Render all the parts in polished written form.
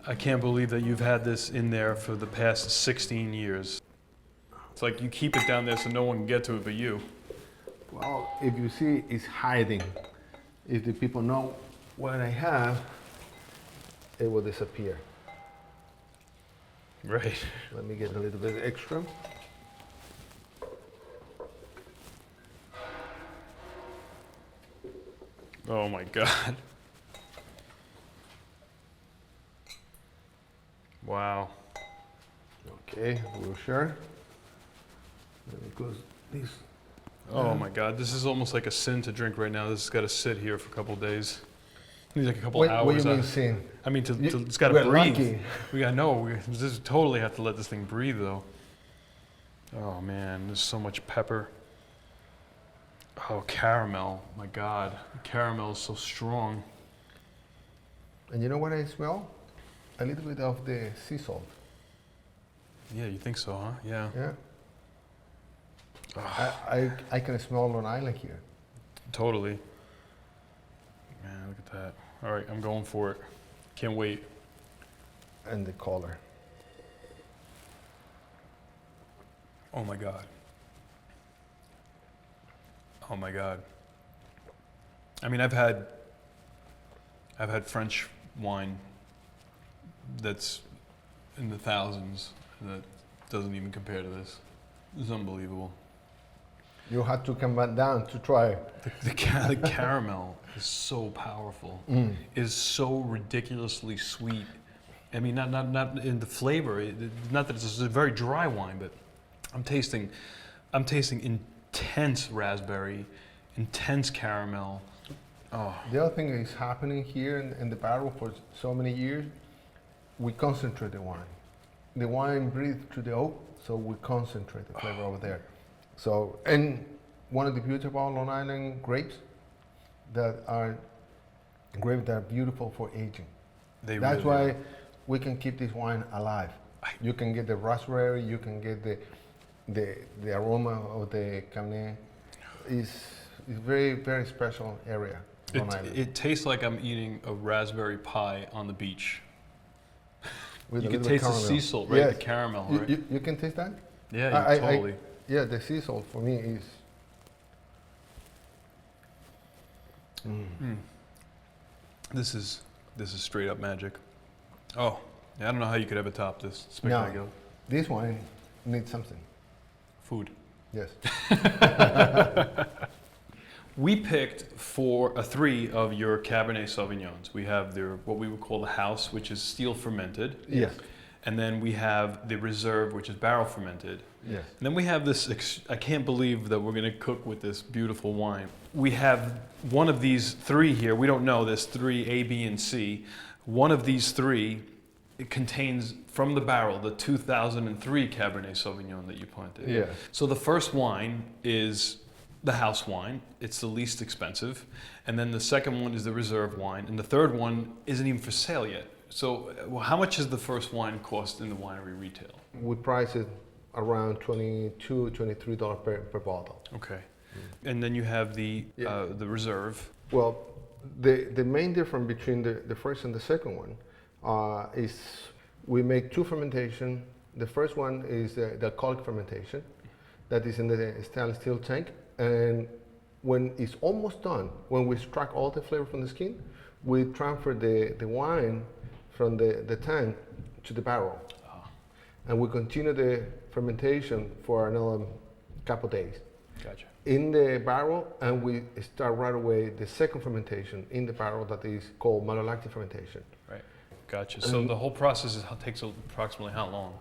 I can't believe that you've had this in there for the past 16 years. It's like you keep it down there so no one can get to it but you. Well, if you see, it's hiding. If the people know what I have, it will disappear. Right. Let me get a little bit extra. Oh my God. Wow. Okay, we'll share. Let me close this. Oh my God, this is almost like a sin to drink right now. This has got to sit here for a couple of days. Needs like a couple hours. What do you mean sin? I mean, it's got to breathe. Lucky. We got we just totally have to let this thing breathe, though. Oh man, there's so much pepper. Oh, caramel! My God, caramel is so strong. And you know what I smell? A little bit of the sea salt. Yeah, you think so, huh? Yeah. Yeah. Oh, I can smell Long Island here. totally. Man, look at that. All right, I'm going for it. Can't wait. And the color. Oh my God. Oh my God. I mean, I've had French wine that's in the thousands that doesn't even compare to this. It's unbelievable. You had to come back down to try. The caramel is so powerful. Is so ridiculously sweet. I mean, not in the flavor. Not that it's a very dry wine, but I'm tasting intense raspberry, intense caramel. Oh, The other thing that is happening here in the barrel for so many years, we concentrate the wine. The wine breathes through the oak, so we concentrate the flavor over there. So, and one of the beauty about Long Island grapes that are beautiful for aging. That's really why we can keep this wine alive. You can get the raspberry, you can get the aroma of the Cabernet. It's very, very special area. Long Island. It tastes like I'm eating a raspberry pie on the beach. With You a can little bit taste the caramel. sea salt, right? Yes. The caramel, right? You can taste that? Yeah, totally. Yeah, the sea salt for me is. This is straight up magic. Oh, yeah, I don't know how you could ever top this. Spectacular. No, this wine needs something. Food. Yes. We picked three of your Cabernet Sauvignons. We have what we would call the house, which is steel fermented. Yes. And then we have the reserve, which is barrel fermented. Yes. And then we have this, I can't believe that we're going to cook with this beautiful wine. We have one of these three here. We don't know, there's three, A, B, and C. One of these three, it contains from the barrel the 2003 Cabernet Sauvignon that you planted. Yeah. So the first wine is the house wine. It's the least expensive. And then the second one is the reserve wine. And the third one isn't even for sale yet. So how much does the first wine cost in the winery retail? We price it around $22, $23 per bottle. Okay. And then you have the reserve. Well, the main difference between the first and the second one is we make two fermentation. The first one is the alcoholic fermentation that is in the stainless steel tank. And when it's almost done, when we extract all the flavor from the skin, we transfer the wine from the tank to the barrel. And we continue the fermentation for another couple days. Gotcha. In the barrel, and we start right away the second fermentation in the barrel that is called malolactic fermentation. Right. Gotcha. So the whole process takes approximately how long?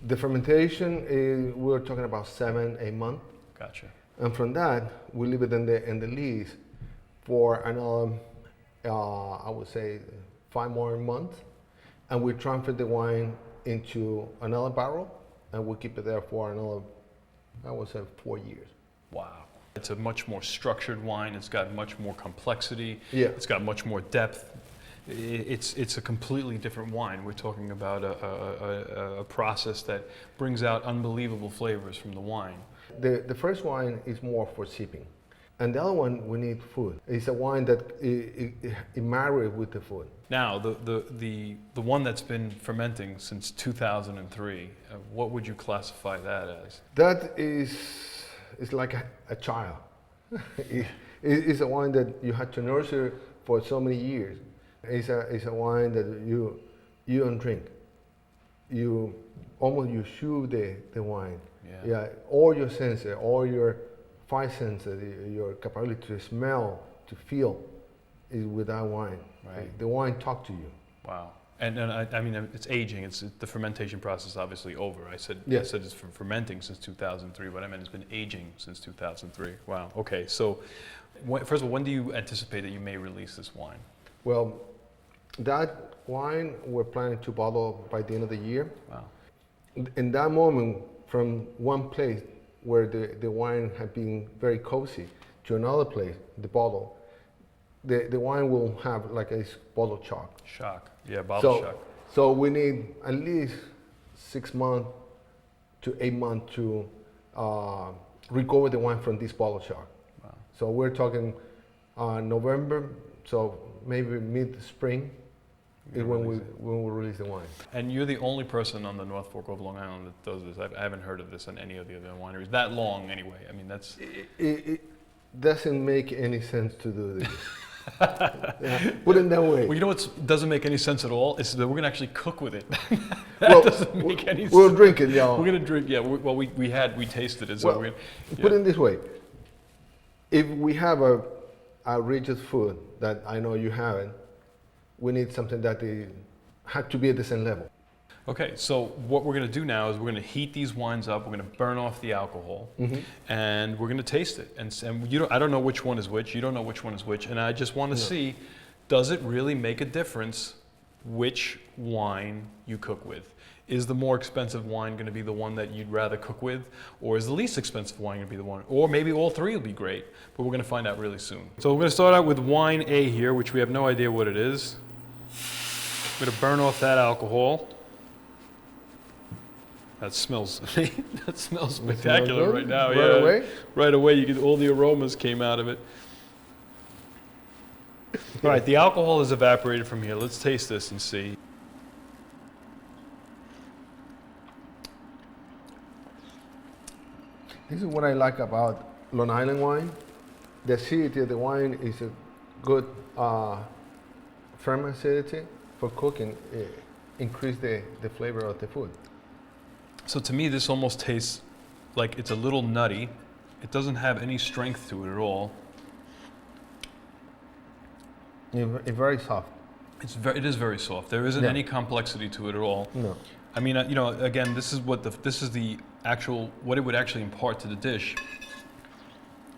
The fermentation, we're talking about 7-8 months. Gotcha. And from that, we leave it in the lees for another, I would say, 5 more months. And we transfer the wine into another barrel, and we keep it there for another, I would say, 4 years. Wow. It's a much more structured wine. It's got much more complexity. Yeah. It's got much more depth. It's a completely different wine. We're talking about a process that brings out unbelievable flavors from the wine. The first wine is more for sipping, And the other one, we need food. It's a wine that it marries with the food. Now, the one that's been fermenting since 2003, what would you classify that as? That is like a child. It's a wine that you had to nurture for so many years. It's a wine that you don't drink. You chew the wine. Yeah. All your senses, all your five senses, your capability to smell, to feel, is with that wine. Right. The wine talks to you. Wow. And I mean, it's aging. It's the fermentation process obviously over. I said it's fermenting since 2003, but I meant it's been aging since 2003. Wow. Okay. So, first of all, when do you anticipate that you may release this wine? Well, that wine we're planning to bottle by the end of the year. Wow. In that moment, from one place where the wine had been very cozy to another place, the bottle, the wine will have like a bottle shock. Shock. Yeah, bottle shock. So we need at least 6 months to 8 months to recover the wine from this bottle shock. Wow. So we're talking November, so maybe mid-spring is when we release the wine. And you're the only person on the North Fork of Long Island that does this. I haven't heard of this in any of the other wineries. That long, anyway. I mean, that's... It doesn't make any sense to do this. Put it that way. Well, you know what doesn't make any sense at all? Is that we're going to actually cook with it. Doesn't make any sense. We'll drink it, y'all. We're going to drink, yeah. We tasted it. So Well, put it this way. If we have a rigid food that I know you haven't, we need something that had to be at the same level. Okay, so what we're going to do now is we're going to heat these wines up. We're going to burn off the alcohol, and we're going to taste it. And I don't know which one is which. You don't know which one is which. And I just want to see, does it really make a difference which wine you cook with? Is the more expensive wine going to be the one that you'd rather cook with? Or is the least expensive wine going to be the one? Or maybe all three will be great, but we're going to find out really soon. So we're going to start out with wine A here, which we have no idea what it is. I'm going to burn off that alcohol. That smells spectacular right now. Right away? Right away, you get all the aromas came out of it. All right, the alcohol is evaporated from here. Let's taste this and see. This is what I like about Long Island wine. The acidity of the wine is a good firm acidity for cooking. Increase the flavor of the food. So to me, this almost tastes like it's a little nutty. It doesn't have any strength to it at all. It's very soft. It is very soft. There isn't any complexity to it at all. No. I mean, again, this is what what it would actually impart to the dish.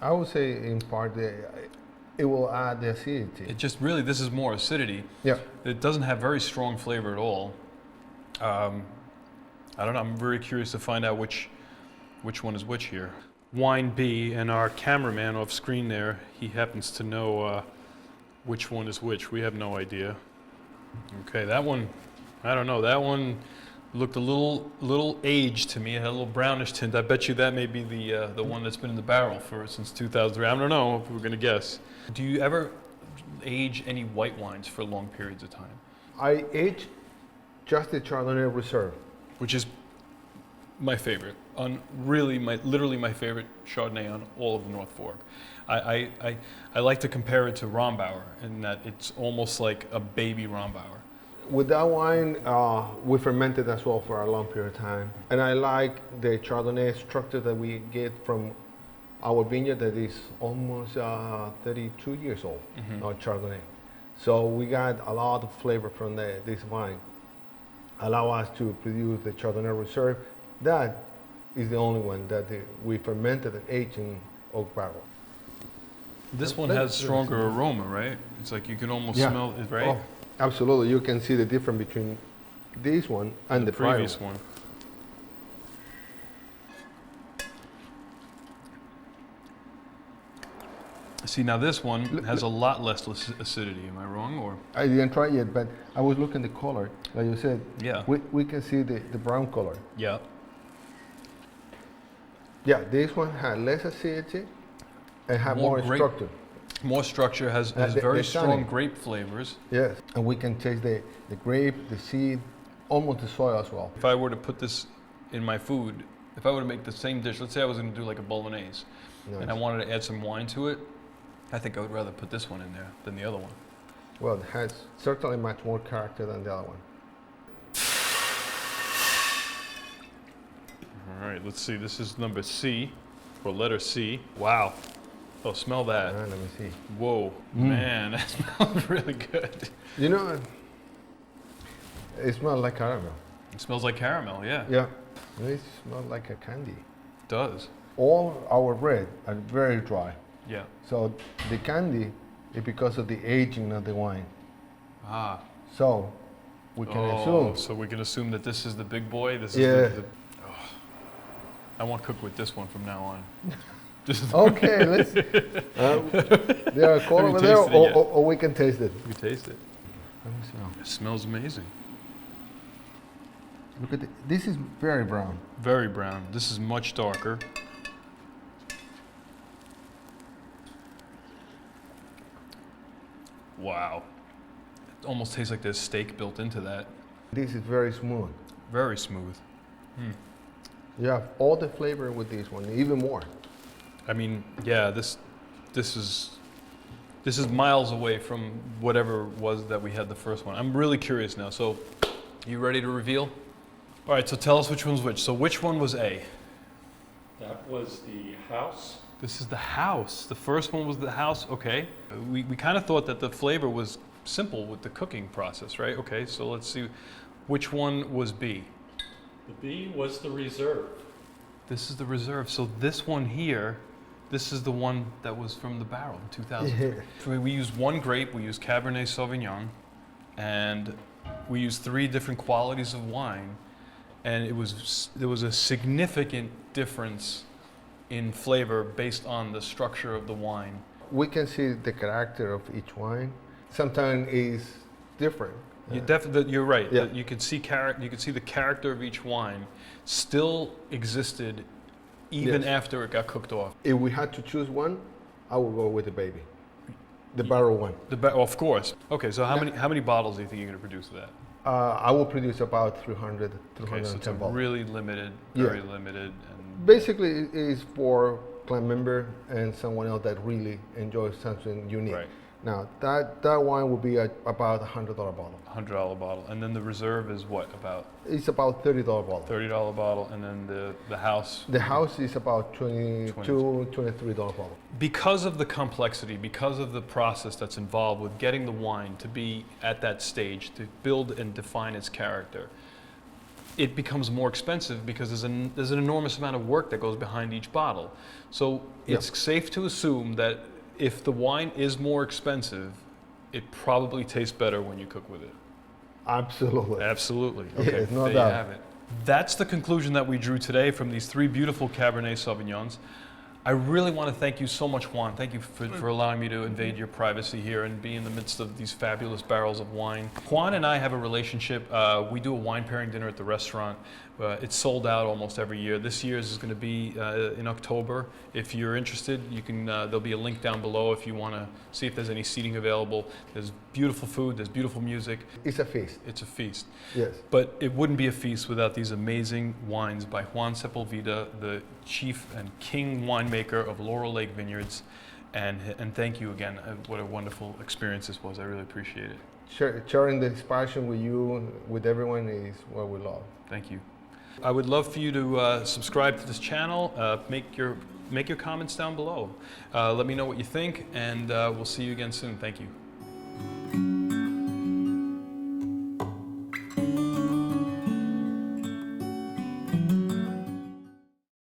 I would say in part it will add the acidity. It just really, this is more acidity. Yeah. It doesn't have very strong flavor at all. I don't know. I'm very curious to find out which one is which here. Wine B, and our cameraman off screen there, he happens to know which one is which. We have no idea. Okay, that one, I don't know. That one looked a little aged to me. It had a little brownish tint. I bet you that may be the one that's been in the barrel since 2003. I don't know if we're going to guess. Do you ever age any white wines for long periods of time? I age just the Chardonnay Reserve, which is my favorite. Literally my favorite Chardonnay on all of the North Fork. I like to compare it to Rombauer in that it's almost like a baby Rombauer. With that wine, we fermented as well for a long period of time. And I like the Chardonnay structure that we get from our vineyard that is almost 32 years old, Chardonnay. So we got a lot of flavor from this wine. Allow us to produce the Chardonnay Reserve. That is the only one that we fermented and aged in oak barrel. This one has stronger aroma, right? It's like you can almost smell it, right? Oh, absolutely. You can see the difference between this one and the previous one. See, now this one has a lot less acidity. Am I wrong, or? I didn't try it yet, but I was looking at the color, like you said. Yeah. We can see the brown color. Yeah. Yeah, this one had less acidity, and have More more grape. structure. More structure, has The very strong tannin. grape flavors. Yes, and we can taste the grape, the seed, almost the soil as well. If I were to put this in my food, if I were to make the same dish, let's say I was going to do like a bolognese, and I Nice. wanted to add some wine to it, I think I would rather put this one in there than the other one. Well, it has certainly much more character than the other one. All right, let's see. This is number C, or letter C. Wow. Oh, smell that. Let me see. Whoa, man, that smells really good. You know, it smells like caramel. It smells like caramel, yeah. Yeah, it smells like a candy. It does. All our bread are very dry. Yeah. So the candy is because of the aging of the wine. Ah. So we can Oh, assume. so we can assume that this is the big boy. This is Yeah. oh. I want to cook with this one from now on. This is Okay, let's. They are cold Have you over there, tasted it yet? or we can taste it. You taste it. Let me smell. It smells amazing. Look at it. This is very brown. Very brown. This is much darker. Wow. It almost tastes like there's steak built into that. This is very smooth. Very smooth. You have all the flavor with this one, even more. I mean, yeah, this is miles away from whatever it was that we had the first one. I'm really curious now. So, you ready to reveal? All right, so tell us which one's which. So which one was A? That was the house. This is the house. The first one was the house. Okay. We kind of thought that the flavor was simple with the cooking process, right? Okay, so let's see. Which one was B? The B was the reserve. This is the reserve. So this one here, this is the one that was from the barrel in 2003. So we used one grape. We used Cabernet Sauvignon, and we used 3 different qualities of wine, and there was a significant difference in flavor based on the structure of the wine. We can see the character of each wine. Sometimes is different. You're right. Yeah. You could see you could see the character of each wine still existed even Yes. after it got cooked off. If we had to choose one, I would go with the baby, the barrel one. Of course. Okay, so how many bottles do you think you're going to produce of that? I will produce about 300, Okay, so it's 310 bottles. really limited, Yeah. very limited, and Basically, it is for clan member and someone else that really enjoys something unique. right, Now, that wine will be at about $100 bottle. $100 bottle, and then the reserve is what, about It's about $30 bottle. $30 bottle, and then the house. The house is about $22, $23 bottle. Because of the complexity, because of the process that's involved with getting the wine to be at that stage, to build and define its character, it becomes more expensive because there's an enormous amount of work that goes behind each bottle. So it's safe to assume that if the wine is more expensive, it probably tastes better when you cook with it. Absolutely. Absolutely. Yes, Okay, no there doubt. you have it. That's the conclusion that we drew today from these 3 beautiful Cabernet Sauvignons. I really want to thank you so much, Juan. Thank you for allowing me to invade your privacy here and be in the midst of these fabulous barrels of wine. Juan and I have a relationship. We do a wine pairing dinner at the restaurant. It's sold out almost every year. This year's is going to be in October. If you're interested, you can. There'll be a link down below if you want to see if there's any seating available. There's beautiful food. There's beautiful music. It's a feast. It's a feast. Yes. But it wouldn't be a feast without these amazing wines by Juan Sepulveda, the chief and king winemaker of Laurel Lake Vineyards. And thank you again. What a wonderful experience this was. I really appreciate it. Sharing this passion with you, with everyone, is what we love. Thank you. I would love for you to subscribe to this channel. Make your comments down below. Let me know what you think, and we'll see you again soon. Thank you.